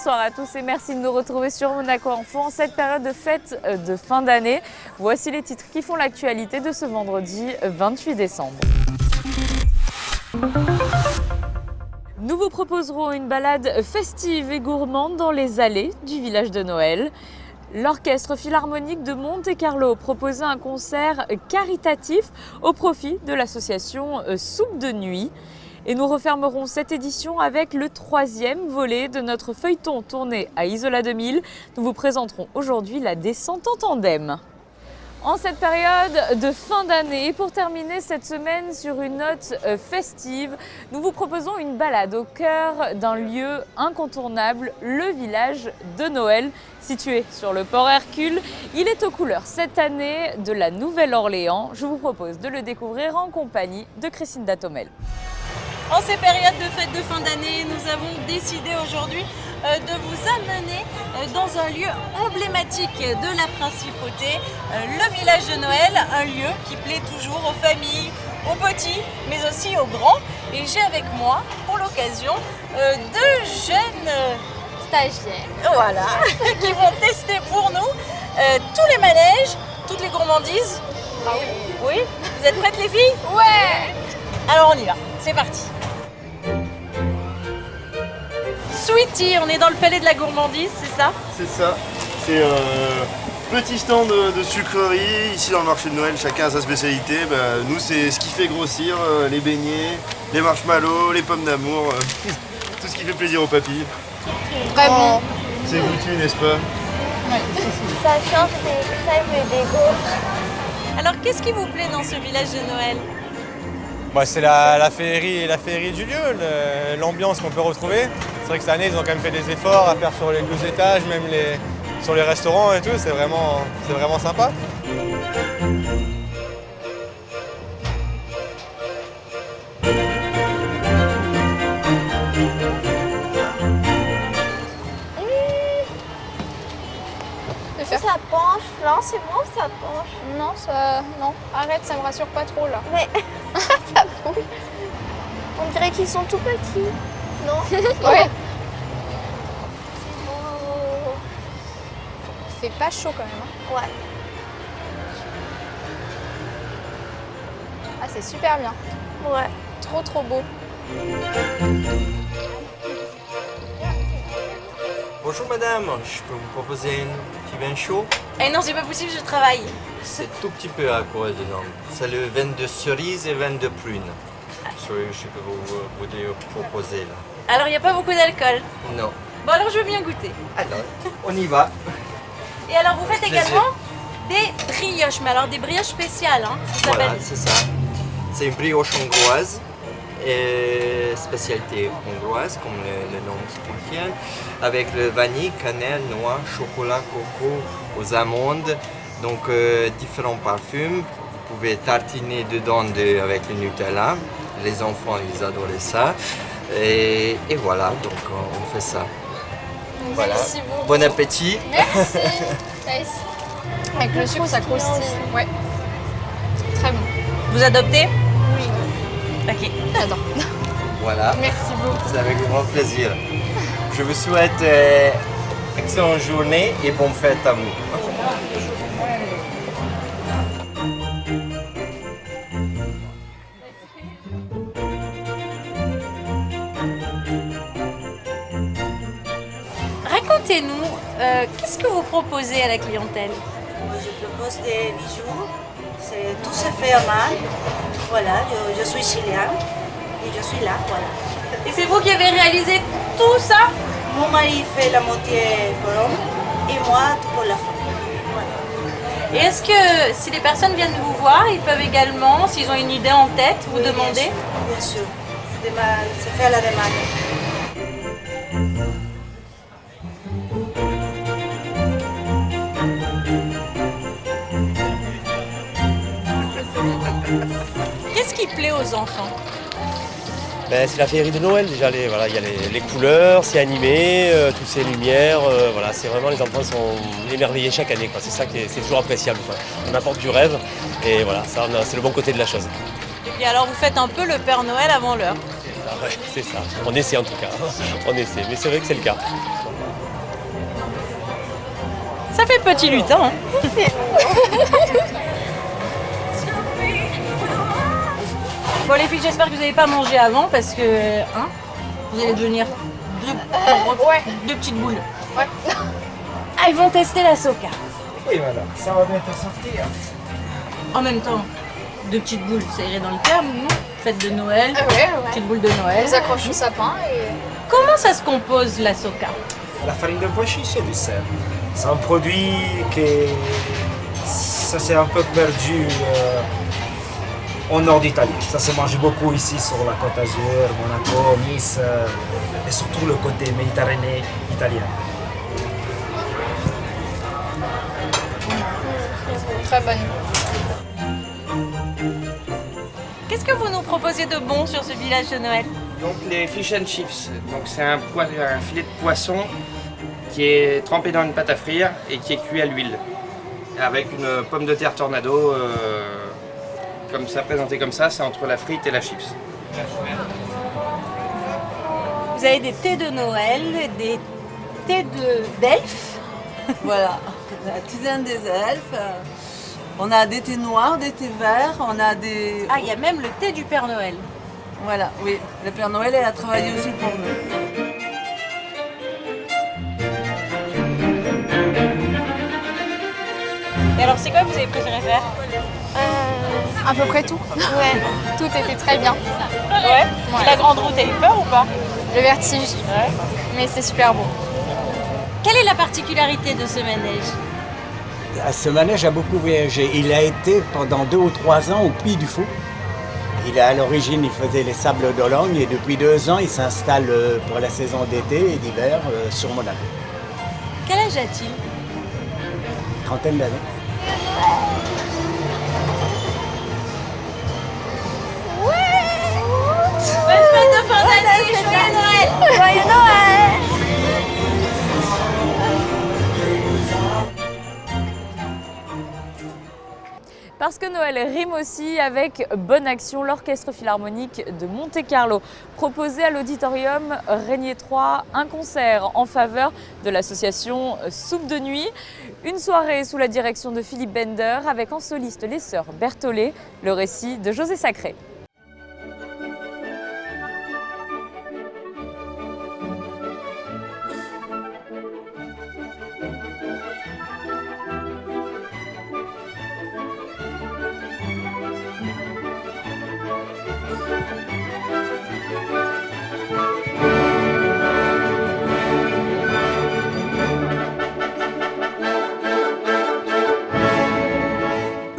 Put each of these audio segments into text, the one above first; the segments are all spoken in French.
Bonsoir à tous et merci de nous retrouver sur Monaco Info en cette période de fête de fin d'année. Voici les titres qui font l'actualité de ce vendredi 28 décembre. Nous vous proposerons une balade festive et gourmande dans les allées du village de Noël. L'Orchestre Philharmonique de Monte-Carlo proposait un concert caritatif au profit de l'association Soupe de Nuit. Et nous refermerons cette édition avec le 3e volet de notre feuilleton tourné à Isola 2000. Nous vous présenterons aujourd'hui la descente en tandem. En cette période de fin d'année, et pour terminer cette semaine sur une note festive, nous vous proposons une balade au cœur d'un lieu incontournable, le village de Noël, situé sur le port Hercule. Il est aux couleurs cette année de la Nouvelle-Orléans. Je vous propose de le découvrir en compagnie de Christine Datomel. En ces périodes de fête de fin d'année, nous avons décidé aujourd'hui de vous amener dans un lieu emblématique de la principauté, le village de Noël, un lieu qui plaît toujours aux familles, aux petits, mais aussi aux grands. Et j'ai avec moi, pour l'occasion, deux jeunes stagiaires, voilà, qui vont tester pour nous tous les manèges, toutes les gourmandises. Ah oui. Oui. Vous êtes prêtes les filles? Ouais. Alors on y va, c'est parti. Sweetie, on est dans le palais de la gourmandise, c'est ça? C'est ça. C'est un petit stand de sucreries. Ici dans le marché de Noël, chacun a sa spécialité. Nous, c'est ce qui fait grossir, les beignets, les marshmallows, les pommes d'amour, tout ce qui fait plaisir aux papilles. Très bon. C'est goûtu, n'est-ce pas? Ça change des crèmes et des gaufres. Alors qu'est-ce qui vous plaît dans ce village de Noël? C'est la féerie du lieu, l'ambiance qu'on peut retrouver. C'est vrai que cette année, ils ont quand même fait des efforts à faire sur les 12 étages, même sur les restaurants et tout. C'est vraiment sympa. Ça penche. Non, c'est bon, ça penche. Non, arrête, ça me rassure pas trop là. Mais ça bouge. On dirait qu'ils sont tout petits. Non. Ouais. Oh. C'est pas chaud quand même. Ouais. Ah, c'est super bien. Ouais. Trop beau. Bonjour madame, je peux vous proposer un petit vin chaud? Eh non, c'est pas possible, je travaille. C'est tout petit peu à quoi dedans. C'est le vin de cerise et vin de prune. Je peux vous proposer là. Alors il n'y a pas beaucoup d'alcool. Non. Bon alors je veux bien goûter. Alors, on y va. Et alors vous faites Plaisir. également des brioches, mais alors des brioches spéciales, hein. Ça Voilà, s'appelle. c'est ça. C'est une brioche hongroise. Et spécialité hongroise, comme le nom se contient, avec le vanille, cannelle, noix, chocolat, coco, aux amandes, donc différents parfums. Vous pouvez tartiner dedans avec le Nutella. Les enfants, ils adoraient ça. Et voilà, donc on fait ça. Voilà. Merci beaucoup. Bon appétit. Merci. Avec le sucre, ça croustille. Ouais. Très bon. Vous adoptez? Ok. J'adore. Voilà. Merci beaucoup. C'est avec grand plaisir. Je vous souhaite excellente journée et bonne fête à vous. Racontez-nous, qu'est-ce que vous proposez à la clientèle? Je propose des bijoux, tout se fait à main. Voilà, je suis chilienne et je suis là, voilà. Et c'est vous qui avez réalisé tout ça? Mon mari fait la moitié pour l'homme et moi tout pour la femme. Voilà. Et est-ce que si les personnes viennent vous voir, ils peuvent également, s'ils ont une idée en tête, vous Oui, demander? Bien sûr, c'est fait à la demande. Qu'est-ce qui plaît aux enfants? C'est la féerie de Noël déjà, il y a les couleurs, c'est animé, toutes ces lumières, c'est vraiment, les enfants sont émerveillés chaque année, quoi. C'est ça qui c'est toujours appréciable, quoi. On apporte du rêve et voilà, ça c'est le bon côté de la chose. Et puis alors vous faites un peu le Père Noël avant l'heure. Ouais, c'est ça, on essaie en tout cas, on essaie, mais c'est vrai que c'est le cas. fait petit lutin. Hein. Bon les filles, j'espère que vous n'avez pas mangé avant parce que vous allez devenir deux petites boules. Ouais. Ah, ils vont tester la soca. Oui, voilà, ça va bientôt sortir. En même temps, deux petites boules, ça irait dans le terme, non? Fête de Noël, petite boule de Noël. On s'accroche au sapin et... Comment ça se compose la soca? La farine de pois chiche et du sel. C'est un produit qui ça s'est un peu perdu au nord d'Italie. Ça se mange beaucoup ici sur la Côte d'Azur, Monaco, Nice et surtout le côté méditerranéen italien. Très bonne. Qu'est-ce que vous nous proposez de bon sur ce village de Noël? Donc les fish and chips, donc c'est un filet de poisson qui est trempé dans une pâte à frire et qui est cuit à l'huile avec une pomme de terre tornado comme ça, présenté comme ça, c'est entre la frite et la chips. Vous avez des thés de Noël, des thés d'elfes. Voilà, la tisane des elfes. On a des thés noirs, des thés verts, on a des... Ah, il y a même le thé du Père Noël. Voilà, oui. Le Père Noël, elle a travaillé aussi pour nous. Et alors, c'est quoi que vous avez préféré faire? À peu près tout. Ouais, tout était très bien. Ouais. La grande roue, t'as eu peur ou pas? Le vertige. Ouais. Mais c'est super beau. Quelle est la particularité de ce manège? Ce manège a beaucoup voyagé. Il a été pendant 2 ou 3 ans au Puy du Fou. À l'origine, il faisait les sables d'Olonne et depuis 2 ans, il s'installe pour la saison d'été et d'hiver sur Monaco. Quel âge a-t-il? 30aine d'années. Bonne fête de fin d'année, joyeux Noël! Joyeux Noël! Parce que Noël rime aussi avec Bonne Action, l'Orchestre Philharmonique de Monte-Carlo proposait à l'Auditorium Régnier 3 un concert en faveur de l'association Soupe de Nuit. Une soirée sous la direction de Philippe Bender avec en soliste les sœurs Berthollet, le récit de José Sacré.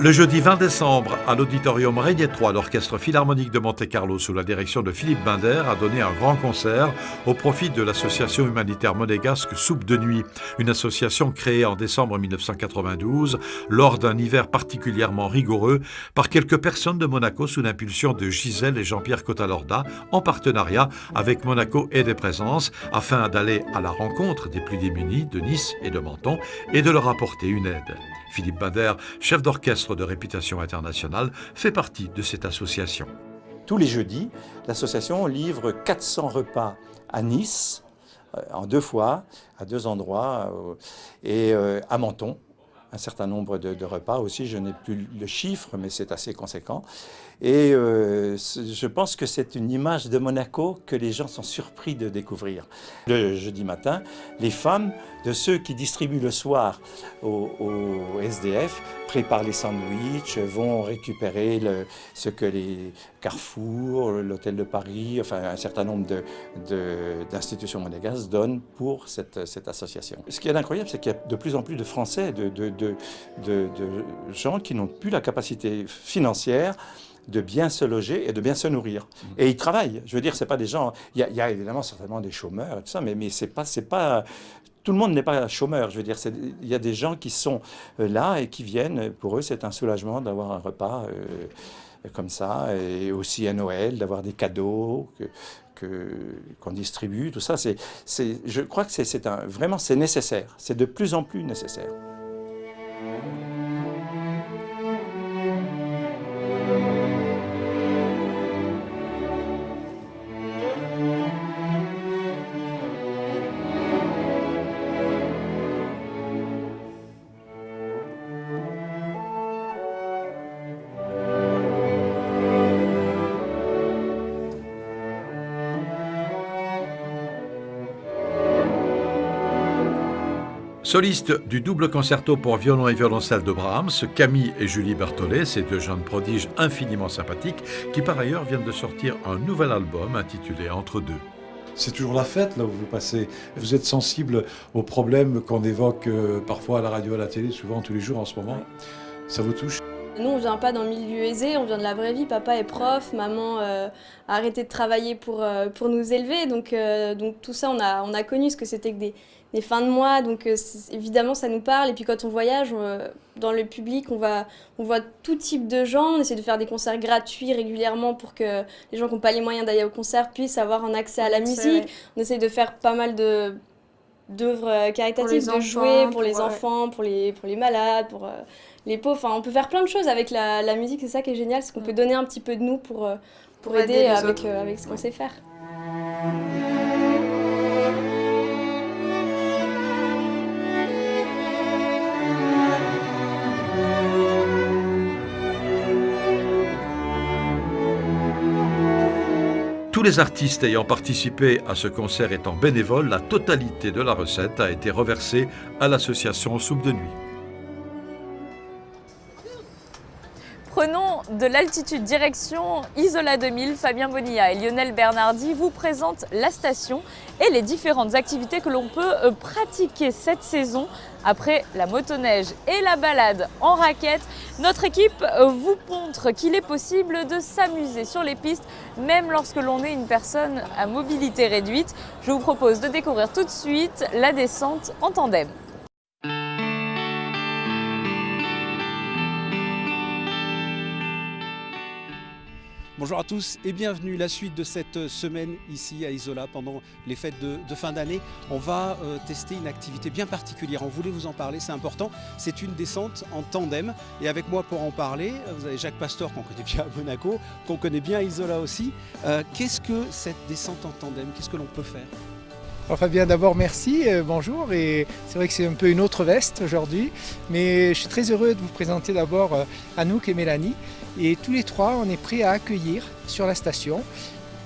Le jeudi 20 décembre, à l'Auditorium Régnier 3, l'Orchestre Philharmonique de Monte-Carlo, sous la direction de Philippe Bender, a donné un grand concert au profit de l'association humanitaire monégasque Soupe de Nuit, une association créée en décembre 1992 lors d'un hiver particulièrement rigoureux par quelques personnes de Monaco sous l'impulsion de Gisèle et Jean-Pierre Cotalorda, en partenariat avec Monaco et des Présences, afin d'aller à la rencontre des plus démunis de Nice et de Menton et de leur apporter une aide. Philippe Bender, chef d'orchestre de réputation internationale, fait partie de cette association. Tous les jeudis, l'association livre 400 repas à Nice, en 2 fois, à 2 endroits, et à Menton. Un certain nombre de repas aussi, je n'ai plus le chiffre, mais c'est assez conséquent. Et je pense que c'est une image de Monaco que les gens sont surpris de découvrir. Le jeudi matin, les femmes de ceux qui distribuent le soir au SDF préparent les sandwichs, vont récupérer ce que les Carrefour, l'Hôtel de Paris, enfin un certain nombre d'institutions monégasques donnent pour cette association. Ce qui est incroyable, c'est qu'il y a de plus en plus de Français, de gens qui n'ont plus la capacité financière de bien se loger et de bien se nourrir. Et ils travaillent. Je veux dire, c'est pas des gens... Il y a évidemment certainement des chômeurs et tout ça, mais c'est pas tout le monde n'est pas chômeur. Je veux dire, il y a des gens qui sont là et qui viennent. Pour eux, c'est un soulagement d'avoir un repas comme ça, et aussi à Noël, d'avoir des cadeaux qu'on distribue. Tout ça, je crois que vraiment, c'est nécessaire. C'est de plus en plus nécessaire. Solistes du double concerto pour violon et violoncelle de Brahms, Camille et Julie Berthollet, ces deux jeunes prodiges infiniment sympathiques, qui par ailleurs viennent de sortir un nouvel album intitulé Entre deux. C'est toujours la fête là où vous passez. Vous êtes sensible aux problèmes qu'on évoque parfois à la radio, à la télé, souvent tous les jours en ce moment. Ça vous touche? Nous, on vient pas d'un milieu aisé, on vient de la vraie vie. Papa est prof, maman a arrêté de travailler pour nous élever. Donc tout ça, on a connu ce que c'était que des fins de mois. Donc évidemment, ça nous parle. Et puis quand on voyage, dans le public, on voit tout type de gens. On essaie de faire des concerts gratuits régulièrement pour que les gens qui n'ont pas les moyens d'aller au concert puissent avoir un accès à la musique. Ouais. On essaie de faire pas mal d'œuvres caritatives, de jouer pour les enfants, pour les malades, pour les pauvres. Enfin, on peut faire plein de choses avec la musique, c'est ça qui est génial, c'est qu'on peut donner un petit peu de nous pour aider avec ce qu'on sait faire. Tous les artistes ayant participé à ce concert étant bénévoles, la totalité de la recette a été reversée à l'association Soupe de Nuit. Prenons de l'altitude direction Isola 2000. Fabien Bonilla et Lionel Bernardi vous présentent la station et les différentes activités que l'on peut pratiquer cette saison. Après la motoneige et la balade en raquette, notre équipe vous montre qu'il est possible de s'amuser sur les pistes, même lorsque l'on est une personne à mobilité réduite. Je vous propose de découvrir tout de suite la descente en tandem. Bonjour à tous et bienvenue. La suite de cette semaine ici à Isola pendant les fêtes de fin d'année. On va tester une activité bien particulière. On voulait vous en parler, c'est important. C'est une descente en tandem. Et avec moi pour en parler, vous avez Jacques Pastor qu'on connaît bien à Monaco, qu'on connaît bien à Isola aussi. Qu'est-ce que cette descente en tandem? Qu'est-ce que l'on peut faire? Alors Fabien, d'abord merci, bonjour, et c'est vrai que c'est un peu une autre veste aujourd'hui, mais je suis très heureux de vous présenter d'abord Anouk et Mélanie, et tous les trois on est prêts à accueillir sur la station,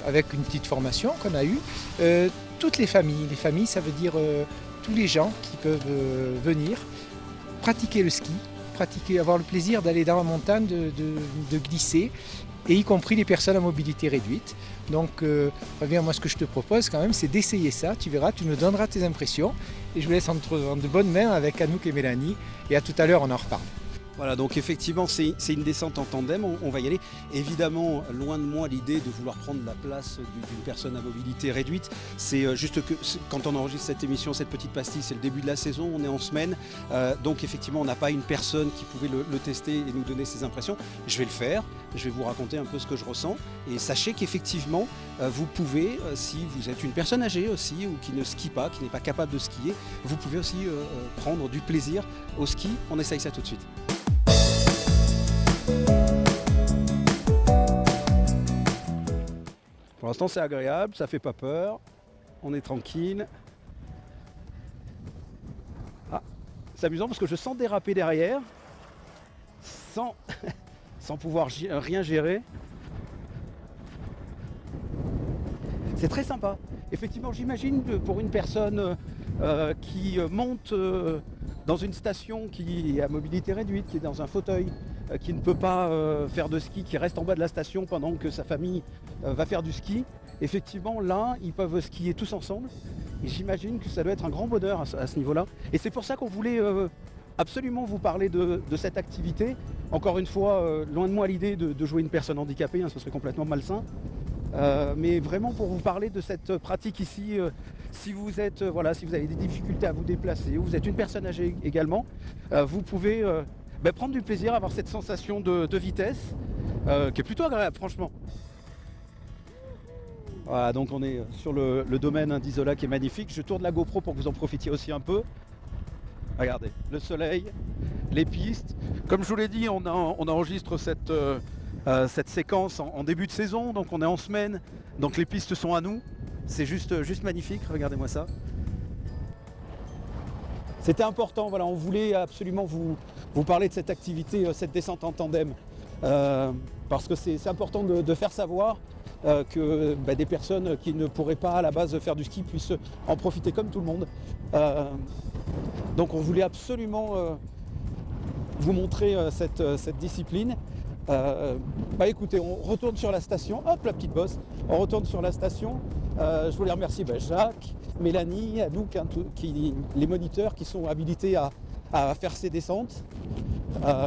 avec une petite formation qu'on a eue, toutes les familles. Les familles, ça veut dire tous les gens qui peuvent venir pratiquer le ski, avoir le plaisir d'aller dans la montagne, de glisser, et y compris les personnes à mobilité réduite. Donc Fabien, moi ce que je te propose quand même, c'est d'essayer ça, tu verras, tu nous donneras tes impressions, et je vous laisse entre de bonnes mains avec Anouk et Mélanie, et à tout à l'heure on en reparle. Voilà, donc effectivement c'est une descente en tandem, on va y aller. Évidemment, loin de moi l'idée de vouloir prendre la place d'une personne à mobilité réduite. C'est juste que quand on enregistre cette émission, cette petite pastille, c'est le début de la saison, on est en semaine. Donc effectivement, on n'a pas une personne qui pouvait le tester et nous donner ses impressions. Je vais le faire, je vais vous raconter un peu ce que je ressens. Et sachez qu'effectivement, vous pouvez, si vous êtes une personne âgée aussi, ou qui ne skie pas, qui n'est pas capable de skier, vous pouvez aussi prendre du plaisir au ski. On essaye ça tout de suite. Pour l'instant c'est agréable, ça fait pas peur, on est tranquille. Ah, c'est amusant parce que je sens déraper derrière, sans pouvoir rien gérer. C'est très sympa. Effectivement, j'imagine que pour une personne qui monte dans une station qui est à mobilité réduite, qui est dans un fauteuil, qui ne peut pas faire de ski, qui reste en bas de la station pendant que sa famille va faire du ski. Effectivement, là, ils peuvent skier tous ensemble. Et j'imagine que ça doit être un grand bonheur à ce niveau-là. Et c'est pour ça qu'on voulait absolument vous parler de cette activité. Encore une fois, loin de moi l'idée de jouer une personne handicapée, hein, ce serait complètement malsain. Mais vraiment pour vous parler de cette pratique ici, si vous êtes, si vous avez des difficultés à vous déplacer, ou vous êtes une personne âgée également, vous pouvez prendre du plaisir, avoir cette sensation de vitesse qui est plutôt agréable franchement. Voilà, donc on est sur le domaine d'Isola qui est magnifique. Je tourne la GoPro pour que vous en profitiez aussi un peu. Regardez, le soleil, les pistes. Comme je vous l'ai dit, on enregistre cette séquence en début de saison, donc on est en semaine, donc les pistes sont à nous. C'est juste magnifique, regardez-moi ça. C'était important, voilà, on voulait absolument vous parler de cette activité, cette descente en tandem, parce que c'est important de faire savoir que des personnes qui ne pourraient pas à la base faire du ski puissent en profiter comme tout le monde. Donc on voulait absolument vous montrer cette discipline. Écoutez, on retourne sur la station, hop la petite bosse, on retourne sur la station. Je voulais remercier Jacques, Mélanie, Anouk, les moniteurs qui sont habilités à faire ces descentes.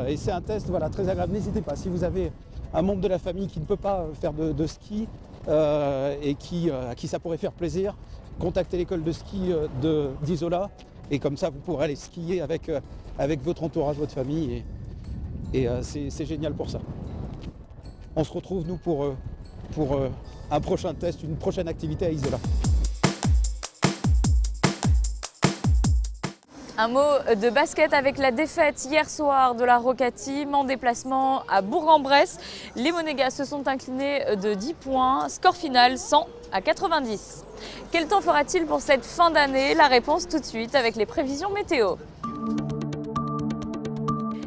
Et c'est un test très agréable. N'hésitez pas, si vous avez un membre de la famille qui ne peut pas faire de ski et à qui ça pourrait faire plaisir, contactez l'école de ski d'Isola et comme ça vous pourrez aller skier avec votre entourage, votre famille et c'est génial pour ça. On se retrouve nous pour un prochain test, une prochaine activité à Isola. Un mot de basket avec la défaite hier soir de la Roca Team en déplacement à Bourg-en-Bresse. Les Monégas se sont inclinés de 10 points, score final 100-90. Quel temps fera-t-il pour cette fin d'année? La réponse tout de suite avec les prévisions météo.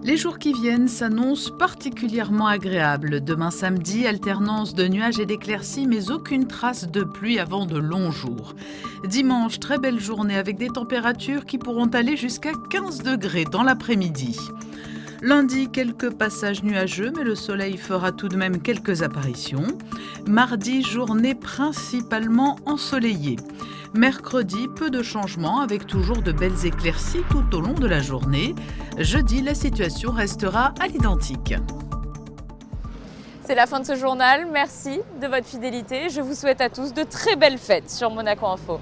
Les jours qui viennent s'annoncent particulièrement agréables. Demain samedi, alternance de nuages et d'éclaircies, mais aucune trace de pluie avant de longs jours. Dimanche, très belle journée avec des températures qui pourront aller jusqu'à 15 degrés dans l'après-midi. Lundi, quelques passages nuageux, mais le soleil fera tout de même quelques apparitions. Mardi, journée principalement ensoleillée. Mercredi, peu de changements avec toujours de belles éclaircies tout au long de la journée. Jeudi, la situation restera à l'identique. C'est la fin de ce journal. Merci de votre fidélité. Je vous souhaite à tous de très belles fêtes sur Monaco Info.